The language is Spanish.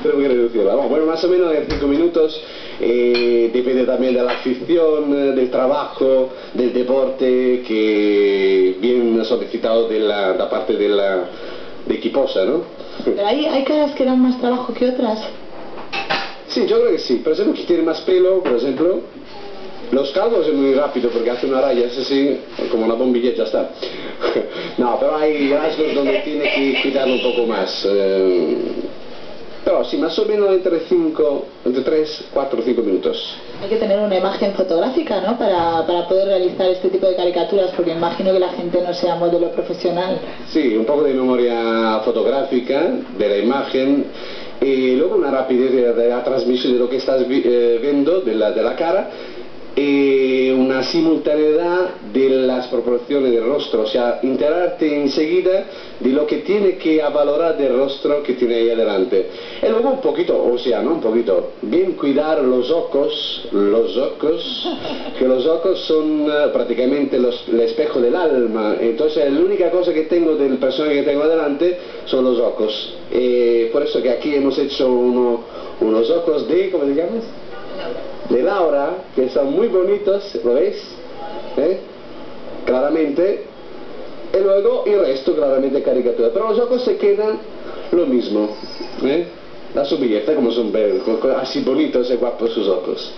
Tenemos que reducirla. Bueno, más o menos en 5 minutos. Depende también de la afición, del trabajo, del deporte, que bien solicitado de la parte de equiposa, ¿no? ¿Pero hay caras que dan más trabajo que otras? Sí, yo creo que sí. Por ejemplo, que tiene más pelo, por ejemplo. Los calvos es muy rápido porque hace una raya, es así, como una bombilla, ya está. No, pero hay rasgos donde tiene que cuidarlo un poco más. Pero sí, más o menos entre 3, 4 o 5 minutos. Hay que tener una imagen fotográfica, ¿no? Para poder realizar este tipo de caricaturas, porque imagino que la gente no sea modelo profesional. Sí, un poco de memoria fotográfica de la imagen y luego una rapidez de la transmisión de lo que estás viendo de la cara. Una simultaneidad de las proporciones del rostro, o sea, enterarte enseguida de lo que tiene que valorar del rostro que tiene ahí adelante. Y luego un poquito, o sea, no un poquito, bien cuidar los ojos, que los ojos son prácticamente el espejo del alma. Entonces la única cosa que tengo del personaje que tengo adelante son los ojos. Por eso que aquí hemos hecho unos ojos de, ¿cómo se llama? De Laura, que son muy bonitos, ¿lo veis? Claramente. Y luego el resto claramente caricatura, pero los ojos se quedan lo mismo, la su belleza, como son así bonitos y guapos sus ojos.